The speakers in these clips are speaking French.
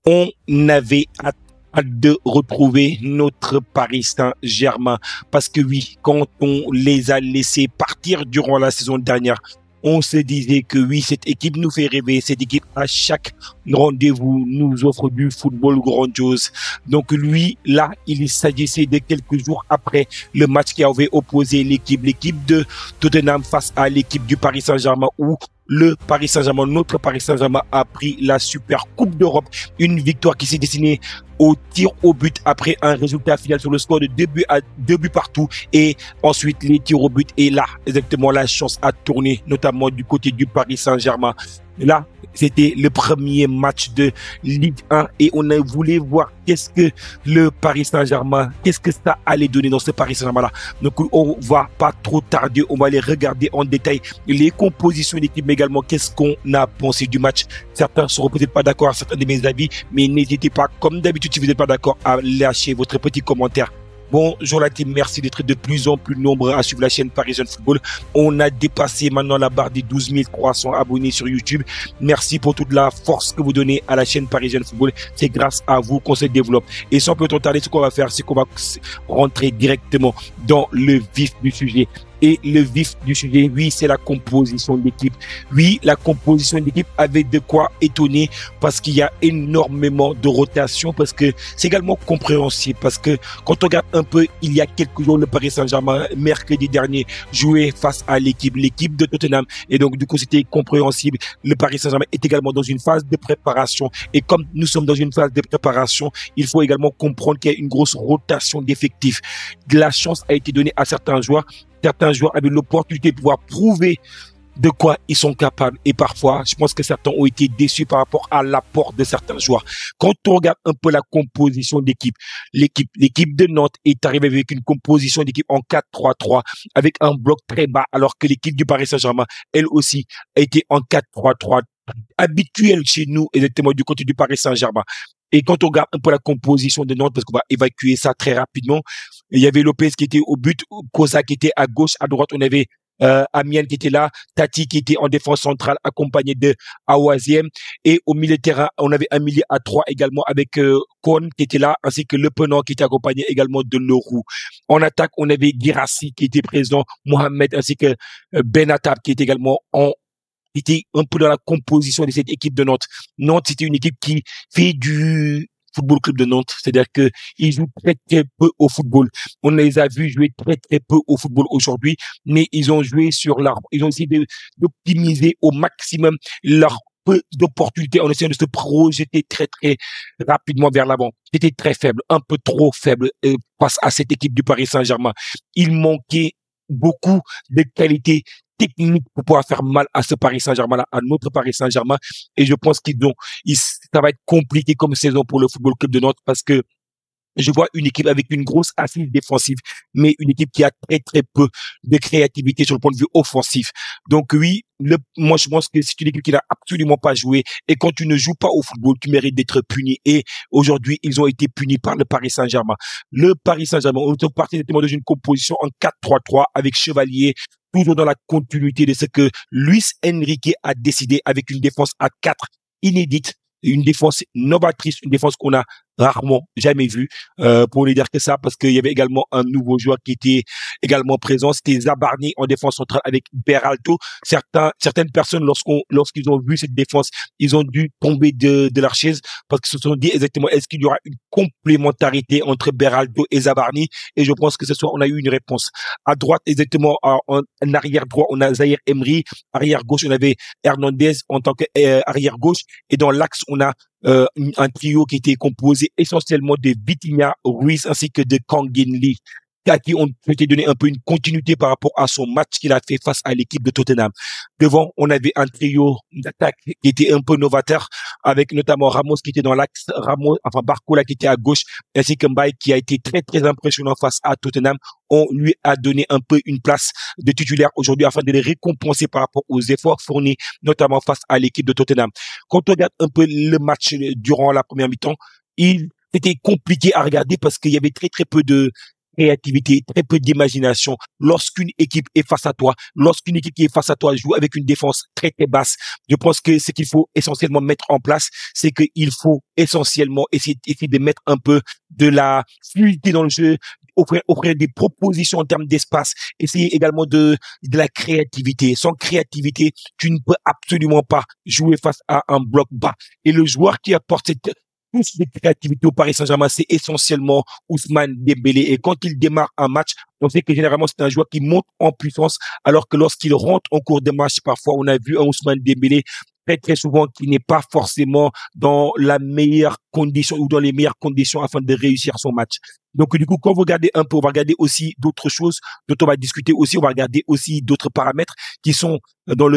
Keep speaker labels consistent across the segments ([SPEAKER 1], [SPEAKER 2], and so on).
[SPEAKER 1] On avait hâte de retrouver notre Paris Saint-Germain parce que oui, quand on les a laissés partir durant la saison dernière, on se disait que oui, cette équipe nous fait rêver, cette équipe à chaque rendez-vous nous offre du football grandiose. Donc lui, là, il s'agissait de quelques jours après le match qui avait opposé l'équipe de Tottenham face à l'équipe du Paris Saint-Germain où le Paris Saint-Germain, notre Paris Saint-Germain a pris la Super Coupe d'Europe. Une victoire qui s'est destinée au tir au but après un résultat final sur le score de 2 buts partout. Et ensuite, les tirs au but. Et là, exactement, la chance a tourné, notamment du côté du Paris Saint-Germain. Là, c'était le premier match de Ligue 1 et on a voulu voir qu'est-ce que le Paris Saint-Germain, qu'est-ce que ça allait donner dans ce Paris Saint-Germain-là. Donc, on va pas trop tarder, on va aller regarder en détail les compositions d'équipe, mais également qu'est-ce qu'on a pensé du match. Certains ne seront peut-être pas d'accord à certains de mes avis, mais n'hésitez pas, comme d'habitude, si vous n'êtes pas d'accord, à lâcher votre petit commentaire. Bonjour la team, merci d'être de plus en plus nombreux à suivre la chaîne Parisian Football. On a dépassé maintenant la barre des 12 300 abonnés sur YouTube. Merci pour toute la force que vous donnez à la chaîne Parisian Football. C'est grâce à vous qu'on se développe. Et sans plus tarder, ce qu'on va faire, c'est qu'on va rentrer directement dans le vif du sujet. Et le vif du sujet, oui, c'est la composition de l'équipe. Oui, la composition de l'équipe avait de quoi étonner parce qu'il y a énormément de rotation, parce que c'est également compréhensible, parce que quand on regarde un peu, il y a quelques jours, le Paris Saint-Germain, mercredi dernier, jouait face à l'équipe de Tottenham. Et donc, du coup, c'était compréhensible. Le Paris Saint-Germain est également dans une phase de préparation. Et comme nous sommes dans une phase de préparation, il faut également comprendre qu'il y a une grosse rotation d'effectifs. La chance a été donnée à certains joueurs. Certains joueurs avaient l'opportunité de pouvoir prouver de quoi ils sont capables. Et parfois, je pense que certains ont été déçus par rapport à l'apport de certains joueurs. Quand on regarde un peu la composition d'équipe, l'équipe de Nantes est arrivée avec une composition d'équipe en 4-3-3 avec un bloc très bas, alors que l'équipe du Paris Saint-Germain, elle aussi, a été en 4-3-3, habituelle chez nous, exactement du côté du Paris Saint-Germain. Et quand on regarde un peu la composition de Nantes, parce qu'on va évacuer ça très rapidement, il y avait Lopez qui était au but, Kosa qui était à gauche, à droite, on avait Amiens qui était là, Tati qui était en défense centrale accompagné de Awaziem, et au milieu de terrain, on avait un milieu à 3 également avec Kohn qui était là, ainsi que Le Penant qui était accompagné également de Leroux. En attaque, on avait Guirassy qui était présent, Mohamed ainsi que Benatab qui était également était un peu dans la composition de cette équipe de Nantes. Nantes, c'était une équipe qui fait du Football Club de Nantes, c'est-à-dire que ils jouent très très peu au football. On les a vus jouer très très peu au football aujourd'hui, mais ils ont joué sur l'arbre. Ils ont essayé d'optimiser au maximum leur peu d'opportunités en essayant de se projeter très très rapidement vers l'avant. C'était très faible, un peu trop faible face à cette équipe du Paris Saint-Germain. Il manquait beaucoup de qualités techniques pour pouvoir faire mal à ce Paris Saint-Germain-là, à notre Paris Saint-Germain. Et je pense ça va être compliqué comme saison pour le Football Club de Nantes parce que je vois une équipe avec une grosse assise défensive, mais une équipe qui a très très peu de créativité sur le point de vue offensif. Donc oui, moi je pense que c'est une équipe qui n'a absolument pas joué. Et quand tu ne joues pas au football, tu mérites d'être puni. Et aujourd'hui, ils ont été punis par le Paris Saint-Germain. Le Paris Saint-Germain, on est parti directement dans une composition en 4-3-3 avec Chevalier, toujours dans la continuité de ce que Luis Enrique a décidé avec une défense à 4 inédite, une défense novatrice, une défense qu'on a rarement jamais vue, pour ne dire que ça, parce qu'il y avait également un nouveau joueur qui était également présent, c'était Zabarni en défense centrale avec Beraldo. Certaines personnes, lorsqu'ils ont vu cette défense, ils ont dû tomber de leur chaise parce qu'ils se sont dit exactement, est-ce qu'il y aura une complémentarité entre Beraldo et Zabarni? Et je pense que ce soir, on a eu une réponse. À droite, exactement, en arrière droit, on a Zahir Emery. Arrière gauche, on avait Hernandez en tant qu'arrière gauche. Et dans l'axe, on a un trio qui était composé essentiellement de Vitinha, Ruiz ainsi que de Kangin Lee, à qui on peut donner un peu une continuité par rapport à son match qu'il a fait face à l'équipe de Tottenham. Devant, on avait un trio d'attaque qui était un peu novateur, avec notamment Ramos qui était dans l'axe, Barcola qui était à gauche, ainsi que Mbaye qui a été très très impressionnant face à Tottenham. On lui a donné un peu une place de titulaire aujourd'hui afin de les récompenser par rapport aux efforts fournis, notamment face à l'équipe de Tottenham. Quand on regarde un peu le match durant la première mi-temps, c'était compliqué à regarder parce qu'il y avait très très peu créativité, très peu d'imagination. Lorsqu'une équipe est face à toi, lorsqu'une équipe qui est face à toi joue avec une défense très très basse, je pense que ce qu'il faut essentiellement mettre en place, c'est qu'il faut essentiellement essayer de mettre un peu de la fluidité dans le jeu, offrir des propositions en termes d'espace, essayer également de la créativité. Sans créativité, tu ne peux absolument pas jouer face à un bloc bas. Et le joueur qui apporte cette plus de créativité au Paris Saint-Germain, c'est essentiellement Ousmane Dembélé. Et quand il démarre un match, on sait que généralement c'est un joueur qui monte en puissance, alors que lorsqu'il rentre en cours de match, parfois on a vu un Ousmane Dembélé très très souvent qui n'est pas forcément dans la meilleure condition ou dans les meilleures conditions afin de réussir son match. Donc du coup, quand vous regardez un peu, on va regarder aussi d'autres choses dont on va discuter aussi, on va regarder aussi d'autres paramètres qui sont dans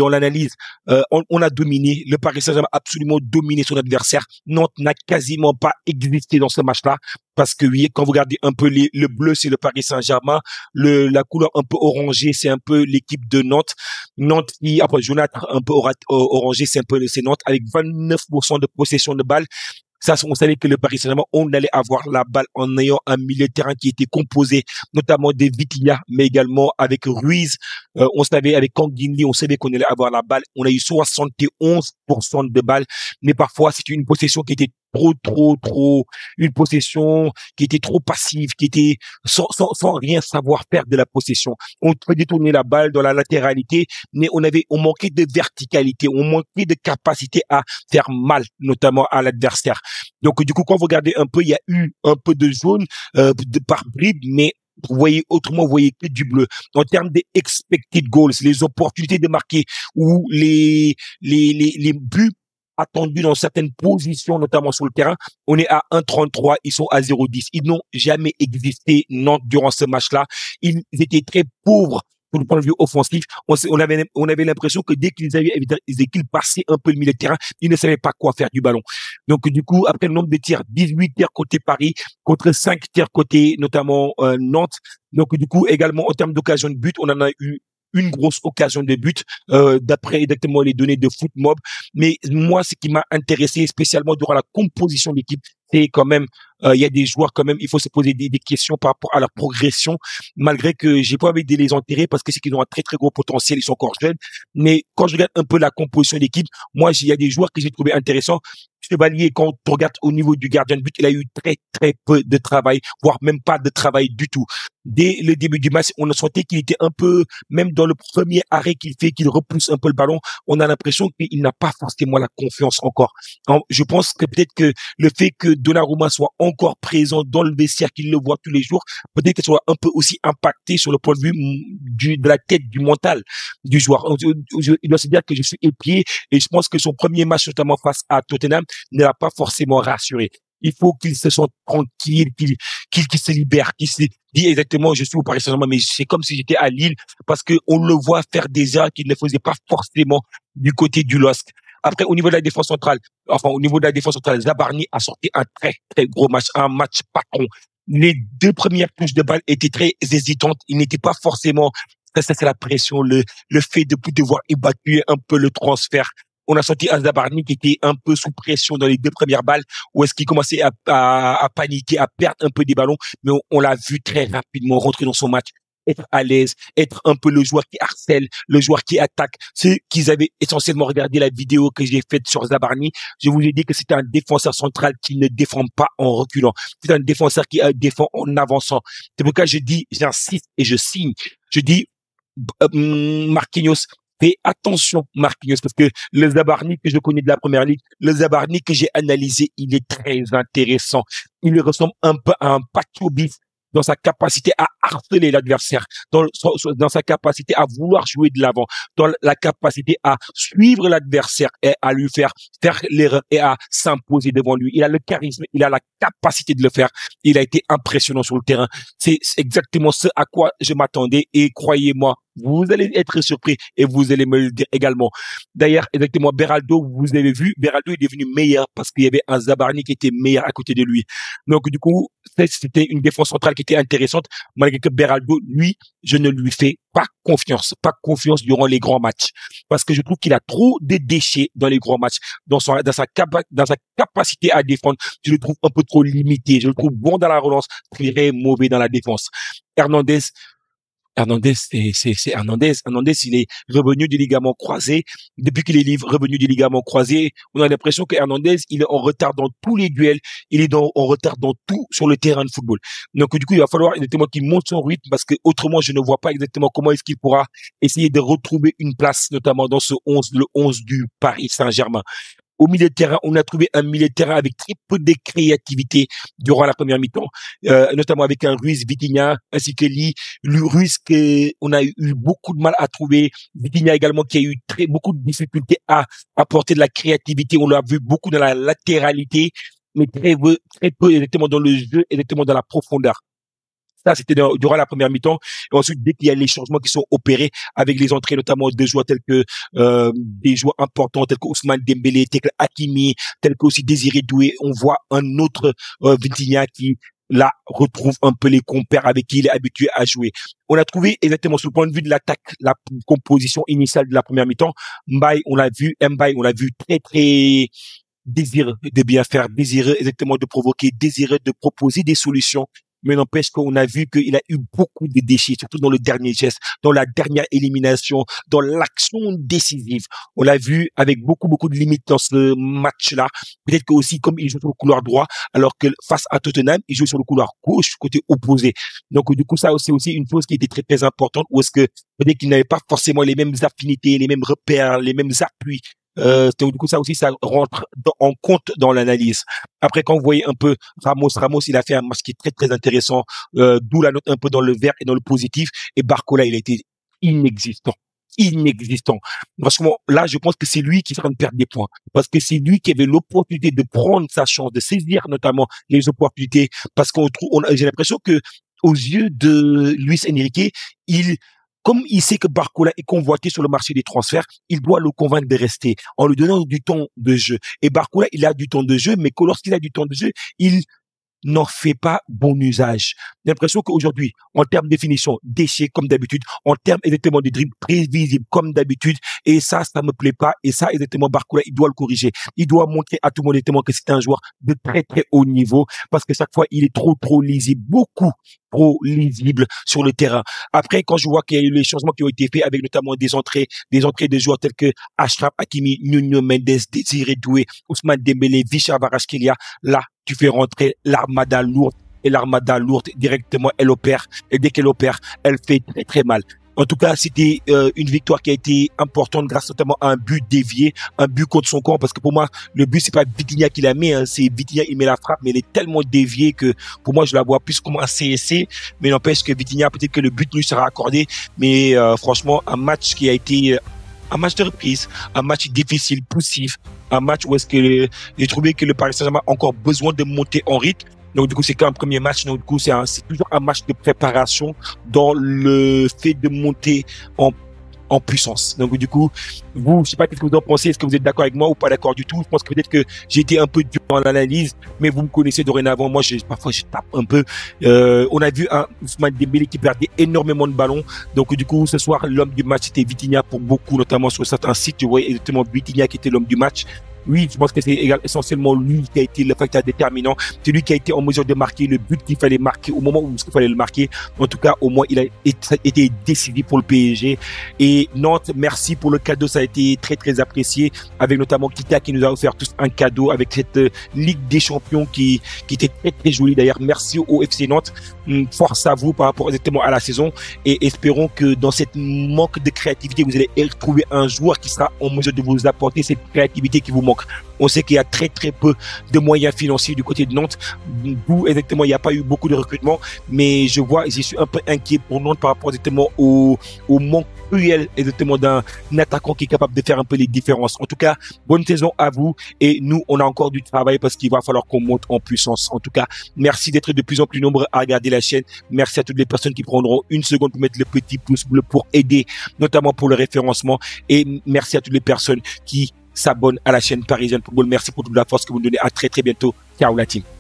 [SPEAKER 1] l'analyse. On a dominé, le Paris Saint-Germain a absolument dominé son adversaire. Nantes n'a quasiment pas existé dans ce match-là parce que oui, quand vous regardez un peu le bleu, c'est le Paris Saint-Germain, la couleur un peu orangée, c'est un peu l'équipe de Nantes. Nantes qui après Jonathan un peu orangé, c'est Nantes avec 29% de possession de balle. Ça, on savait que le Paris Saint-Germain, on allait avoir la balle en ayant un milieu de terrain qui était composé notamment de Vitinha, mais également avec Ruiz. On savait avec Kanguinli, on savait qu'on allait avoir la balle. On a eu 71% de balles, mais parfois c'était une possession qui était une possession qui était trop passive, qui était sans rien savoir faire de la possession. On peut détourner la balle dans la latéralité, mais on manquait de verticalité, on manquait de capacité à faire mal, notamment à l'adversaire. Donc, du coup, quand vous regardez un peu, il y a eu un peu de jaune, par bribes, mais vous voyez que du bleu. En termes des expected goals, les opportunités de marquer ou les buts attendus dans certaines positions, notamment sur le terrain, on est à 1,33, ils sont à 0,10. Ils n'ont jamais existé, Nantes, durant ce match-là. Ils étaient très pauvres pour le point de vue offensif. On avait l'impression que dès qu'ils passaient un peu le milieu de terrain, ils ne savaient pas quoi faire du ballon. Donc, du coup, après le nombre de tirs, 18 tirs côté Paris, contre 5 tirs côté, notamment, Nantes. Donc, du coup, également, en termes d'occasion de but, on en a eu une grosse occasion de but, d'après exactement les données de Footmob. Mais moi, ce qui m'a intéressé spécialement durant la composition de l'équipe, c'est quand même, il y a des joueurs quand même, il faut se poser des questions par rapport à leur progression, malgré que j'ai pas envie de les enterrer parce que c'est qu'ils ont un très très gros potentiel, ils sont encore jeunes. Mais quand je regarde un peu la composition de l'équipe, moi, il y a des joueurs que j'ai trouvé intéressants. Chevalier, quand on regarde au niveau du gardien de but, il a eu très très peu de travail, voire même pas de travail du tout. Dès le début du match, on a senti qu'il était un peu, même dans le premier arrêt qu'il fait, qu'il repousse un peu le ballon, on a l'impression qu'il n'a pas forcément la confiance encore. Je pense que peut-être que le fait que Donnarumma soit encore présent dans le vestiaire, qu'il le voit tous les jours, peut-être que ça soit un peu aussi impacté sur le point de vue de la tête, du mental du joueur. Il doit se dire que je suis épié et je pense que son premier match, notamment face à Tottenham, ne l'a pas forcément rassuré. Il faut qu'il se sente tranquille, qu'il se libère, qu'il se dit exactement, je suis au Paris Saint-Germain, mais c'est comme si j'étais à Lille, parce que on le voit faire des erreurs qu'il ne faisait pas forcément du côté du LOSC. Après, au niveau de la défense centrale, Zabarni a sorti un très, très gros match, un match patron. Les deux premières touches de balle étaient très hésitantes. Il n'était pas forcément, ça c'est la pression, le fait de devoir évacuer un peu le transfert. On a senti un Zabarni qui était un peu sous pression dans les deux premières balles, où est-ce qu'il commençait à paniquer, à perdre un peu des ballons, mais on l'a vu très rapidement rentrer dans son match, être à l'aise, être un peu le joueur qui harcèle, le joueur qui attaque. Ceux qui avaient essentiellement regardé la vidéo que j'ai faite sur Zabarni, je vous ai dit que c'était un défenseur central qui ne défend pas en reculant. C'est un défenseur qui défend en avançant. C'est pourquoi je dis, j'insiste et je signe. Je dis, Marquinhos, fais attention, Marquinhos, parce que le Zabarni que je connais de la première ligue, le Zabarni que j'ai analysé, il est très intéressant. Il lui ressemble un peu à un Pacho Bis dans sa capacité à harceler l'adversaire, dans sa capacité à vouloir jouer de l'avant, dans la capacité à suivre l'adversaire et à lui faire l'erreur et à s'imposer devant lui. Il a le charisme, il a la capacité de le faire. Il a été impressionnant sur le terrain. C'est exactement ce à quoi je m'attendais et croyez-moi, Vous allez être surpris et vous allez me le dire également. D'ailleurs, exactement, Beraldo, vous avez vu, Beraldo est devenu meilleur parce qu'il y avait un Zabarni qui était meilleur à côté de lui. Donc, du coup, c'était une défense centrale qui était intéressante, malgré que Beraldo, lui, je ne lui fais pas confiance durant les grands matchs. Parce que je trouve qu'il a trop de déchets dans les grands matchs. Dans sa capacité à défendre, je le trouve un peu trop limité. Je le trouve bon dans la relance, très mauvais dans la défense. Hernandez, c'est Hernandez. Hernandez, il est revenu du ligament croisé. Depuis qu'il est revenu du ligament croisé, on a l'impression que Hernandez, il est en retard dans tous les duels. Il est en retard dans tout sur le terrain de football. Donc, du coup, il va falloir exactement qu'il monte son rythme parce que autrement, je ne vois pas exactement comment est-ce qu'il pourra essayer de retrouver une place, notamment dans le 11 du Paris Saint-Germain. Au milieu de terrain, on a trouvé un milieu de terrain avec très peu de créativité durant la première mi-temps, notamment avec un Ruiz, Vitinha, ainsi que Ruiz que on a eu beaucoup de mal à trouver, Vitinha également qui a eu beaucoup de difficultés à apporter de la créativité. On l'a vu beaucoup dans la latéralité, mais très peu exactement dans le jeu, exactement dans la profondeur. Ça, c'était durant la première mi-temps. Et ensuite, dès qu'il y a les changements qui sont opérés avec les entrées, notamment de joueurs tels que des joueurs importants tels que Ousmane Dembélé, tels que Hakimi, tels que aussi Désiré Doué, on voit un autre Vitinha qui là retrouve un peu les compères avec qui il est habitué à jouer. On a trouvé exactement sur le point de vue de l'attaque, la composition initiale de la première mi-temps. Mbaye, on l'a vu très désireux de bien faire, désireux exactement de provoquer, désireux de proposer des solutions. Mais n'empêche qu'on a vu qu'il a eu beaucoup de déchets, surtout dans le dernier geste, dans la dernière élimination, dans l'action décisive. On l'a vu avec beaucoup de limites dans ce match-là. Peut-être que aussi, comme il joue sur le couloir droit, alors que face à Tottenham, il joue sur le couloir gauche, côté opposé. Donc, du coup, ça, c'est aussi une chose qui était très importante, où est-ce que peut-être qu'il n'avait pas forcément les mêmes affinités, les mêmes repères, les mêmes appuis. Donc, du coup, ça aussi, ça rentre en compte dans l'analyse. Après, quand vous voyez un peu Ramos, il a fait un match qui est très intéressant, d'où la note un peu dans le vert et dans le positif. Et Barcola, il a été inexistant. Franchement, là, je pense que c'est lui qui est en train de perdre des points. Parce que c'est lui qui avait l'opportunité de prendre sa chance, de saisir notamment les opportunités. Parce j'ai l'impression que, aux yeux de Luis Enrique, comme il sait que Barcola est convoité sur le marché des transferts, il doit le convaincre de rester en lui donnant du temps de jeu. Et Barcola, il a du temps de jeu, mais que lorsqu'il a du temps de jeu, il n'en fait pas bon usage. J'ai l'impression qu'aujourd'hui, en termes de définition, déchets comme d'habitude, en termes exactement de dribble très visible comme d'habitude, et ça me plaît pas, et ça, exactement, Barcola, il doit le corriger. Il doit montrer à tout le monde exactement que c'est un joueur de très haut niveau, parce que chaque fois, il est trop lisible, beaucoup trop lisible sur le terrain. Après, quand je vois qu'il y a eu les changements qui ont été faits avec notamment des entrées de joueurs tels que Achraf Hakimi, Nuno Mendes, Désiré Doué, Ousmane Dembélé, Visca Kvaratskhelia, là, tu fais rentrer l'armada lourde, et l'armada lourde, directement, elle opère, et dès qu'elle opère, elle fait très mal. En tout cas, c'était une victoire qui a été importante grâce notamment à un but dévié, un but contre son camp, parce que pour moi, le but, c'est pas Vitinha qui l'a mis, hein, c'est Vitinha, il met la frappe, mais elle est tellement déviée que pour moi, je la vois plus comme un CSC, mais n'empêche que Vitinha, peut-être que le but lui sera accordé, mais franchement, un match qui a été un match de reprise, un match difficile, poussif, un match où est-ce que j'ai trouvé que le Paris Saint-Germain a encore besoin de monter en rythme. Donc, du coup, c'est qu'un premier match. Donc, du coup, c'est toujours un match de préparation dans le fait de monter en puissance. Donc, du coup, vous, je sais pas qu'est-ce que vous en pensez. Est-ce que vous êtes d'accord avec moi ou pas d'accord du tout? Je pense que peut-être que j'ai été un peu dur dans l'analyse, mais vous me connaissez dorénavant. Moi, parfois, je tape un peu. On a vu un Ousmane Dembélé qui perdait énormément de ballons. Donc, du coup, ce soir, l'homme du match, c'était Vitinha pour beaucoup, notamment sur certains sites. Je voyais exactement Vitinha qui était l'homme du match. Oui, je pense que c'est essentiellement lui qui a été le facteur déterminant. C'est lui qui a été en mesure de marquer le but qu'il fallait marquer au moment où il fallait le marquer. En tout cas, au moins, il a été décisif pour le PSG. Et Nantes, merci pour le cadeau. Ça a été très apprécié. Avec notamment Kita qui nous a offert tous un cadeau avec cette Ligue des Champions qui était très jolie. D'ailleurs, merci au FC Nantes. Force à vous par rapport exactement à la saison. Et espérons que dans cette manque de créativité, vous allez trouver un joueur qui sera en mesure de vous apporter cette créativité qui vous manque. Donc, on sait qu'il y a très peu de moyens financiers du côté de Nantes. D'où exactement, il n'y a pas eu beaucoup de recrutement. Mais je suis un peu inquiet pour Nantes par rapport exactement au manque cruel exactement d'un attaquant qui est capable de faire un peu les différences. En tout cas, bonne saison à vous. Et nous, on a encore du travail parce qu'il va falloir qu'on monte en puissance. En tout cas, merci d'être de plus en plus nombreux à regarder la chaîne. Merci à toutes les personnes qui prendront une seconde pour mettre le petit pouce bleu pour aider, notamment pour le référencement. Et merci à toutes les personnes qui s'abonnent à la chaîne Parisienne Football. Merci pour toute la force que vous nous donnez. À très bientôt. Ciao la team.